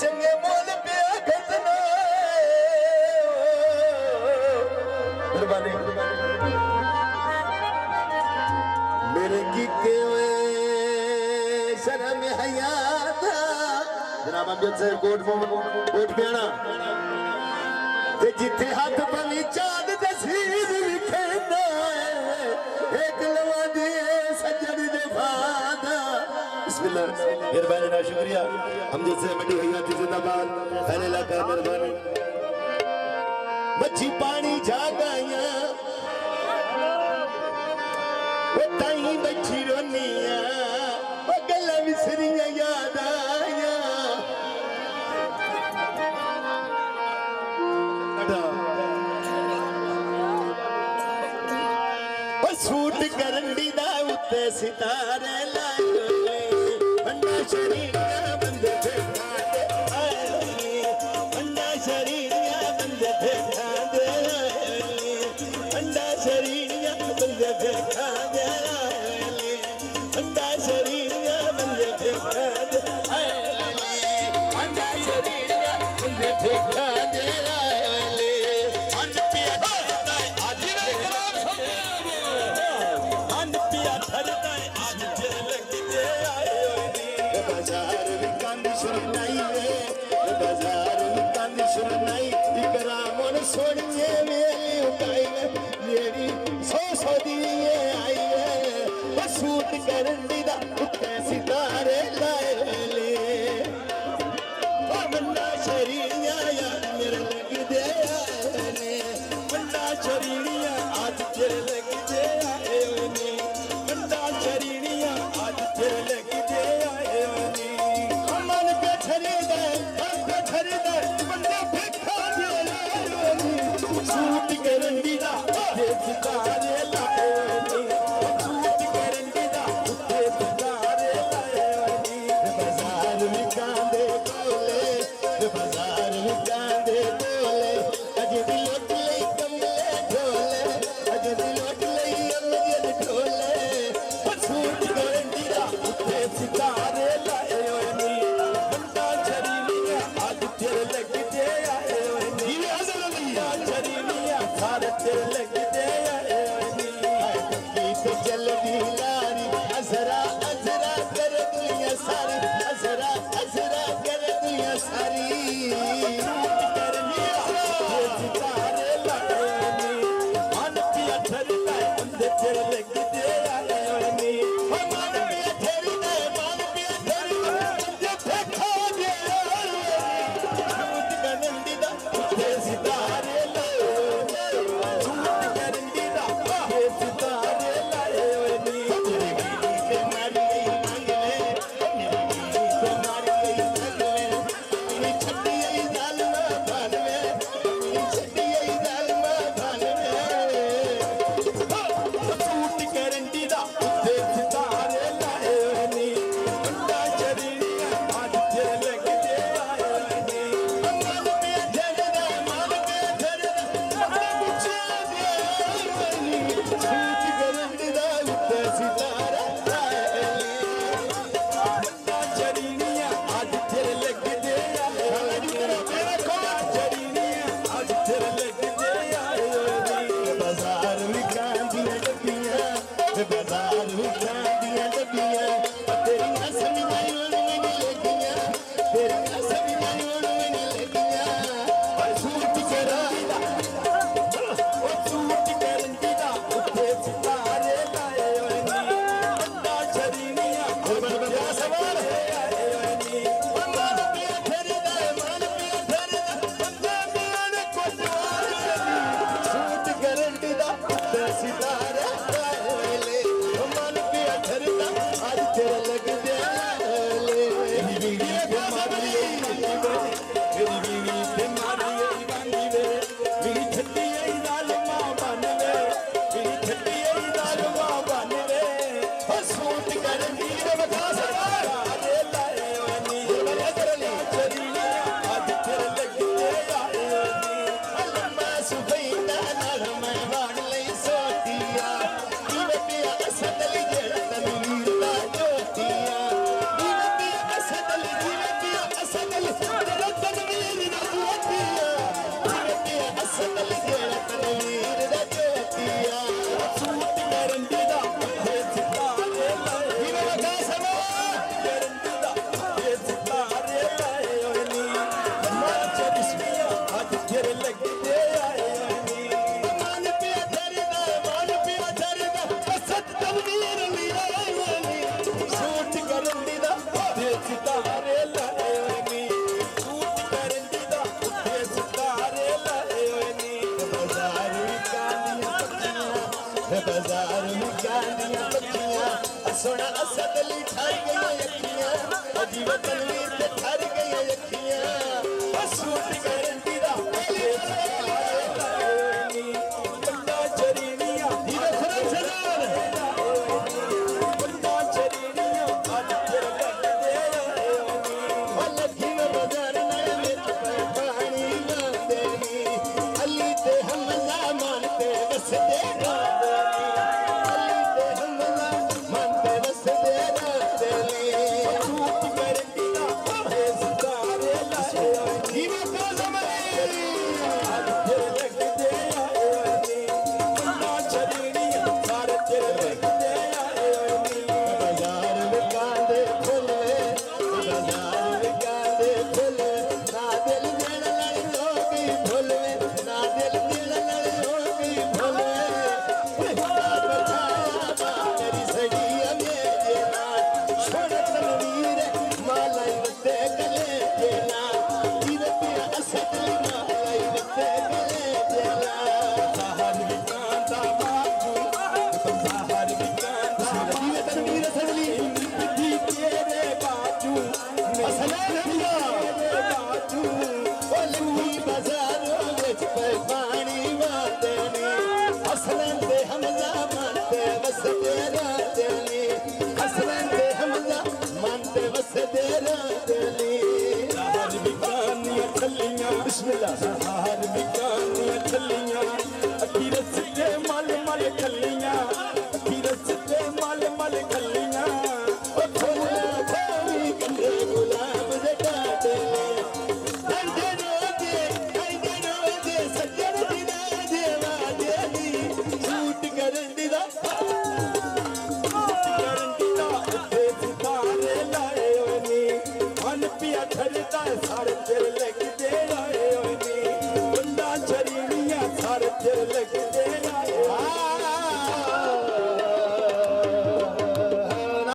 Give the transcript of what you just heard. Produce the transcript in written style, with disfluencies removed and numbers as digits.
चंगे मोल पिया खतना मेरे की के शर्म हयात जनाब अमजद सर कोट पे आना ते जिथे हाथ पवी चांद तस्वीर लिखेंदा एक लवादी सज्जन दे फादा बिस्मिल्लाह मेहरबानी ना शुक्रिया अमजद सर मटी हयाती जिंदाबाद पहले इलाका मेहरबानी मच्छी पानी जागाया वो ताई बच्ची रोनिया वो गल्ला विसरिया याद आया वो सूट करंडी दा उत्ते सितारे लाए बंदा शरीरिया बंदे थे बंदा शरीरिया बंदे थे बंदा शरीरिया बंदे थे बंदा शरीरिया बंदे थे बंदा शरीरिया बंदे थे सोनिए मेरी उठाई मेरी सो दिए आई है सूट करंडी दा उत्ते सितारे लाए ले ਜੀਵ ਤਨਵੀਰ ਤੇ ਠਰ ਗਈਆਂ ਅੱਖੀਆਂ ਸੂਟ ਕਰਨ ਦੀ ਦਾ ਬੰਦਾ ਚਰੀਨੀਆਂ ਜੀਵ ਸਰਦਾਰ ਬੰਦਾ ਚਰੀਨੀਆਂ ਅੱਜ ਤੇਰੇ ਲੱਗਦੇ ਉਹ ਲੱਖੀ ਬਜ਼ਾਰ ਨਾਲ ਵਿੱਚ ਪਾਣੀ ਵੰਦੇ ਨੀ ਅਲੀ ਤੇ ਹਮਲਾ ਮਨ ਤੇ ਵਸਦੇ ਰਾਦੇ ਅਲੀ ਤੇ ਹਮਲਾ ਮਨ ਤੇ ਵਸਦੇ ਰਾਦੇ ਸੂਟ ਕਰਨ ਦੀ ਦਾ ਇਹ ਸਿਤਾਰੇ ਲਾਏ ਜੀਵ ਕੋ ਜ਼ਮਰੇ ਅੱਜ ਤੇਰੇ ਲੱਗਦੇ ਬੰਦਾ ਚਰੀਨੀਆਂ ਸਾਰੇ ਤੇਰੇ ਲੱਗਦੇ ਬਾਜ਼ਾਰ ਵਿਕਾਂਦੇ ਫੁੱਲੇ ਬਾਜ਼ਾਰ ਵਿਕਾਂਦੇ ਫੁੱਲੇ ਨਾ ਦਿਲ ਦੇਣ ਲੜ ਲੋਕੀ ਫੁੱਲੇ ਨਾ ਦਿਲ ਦੇਣ ਲੜ ਲੋਕੀ ਫੁੱਲੇ ਹੁਦਾ ਬਚਾਇਆ ਮੇਰੀ ਸੜੀ ਮੇਰੇ ਨਾਲ ਛੋੜ ਤਨਵੀਰ ਮਾਲਾਈ ਵੱਤੇ ਗਲੇ ਦੇ ਨਾਲ ਜੀਵੇ ਪਿਆ ਅਸਲੀ ਮਾਲਾਈ ਵੱਤੇ ਗਲੇ ਦੇ ਨਾਲ ਸਾਹਰ ਵਿਕਾਂਦਾ ਬਾਜੂ ਸਾਹਰ ਵਿਕਾਂਦਾ ਜੀਵੇ ਤਨਵੀਰ ਸਗਲੀ ਦੀ ਤੇਰੇ ਬਾਜੂ ਅਸਲੇ ਨੰਗਾ ਤੇਰੇ ਬਾਜੂ ਉਹ ਲੱਗੀ ਬਾਜ਼ਾਰੋਂ ਵਿੱਚ ਪਾਣੀ ਵਾਦੇ ਨੇ ਅਸਲਾਂ ਦੇ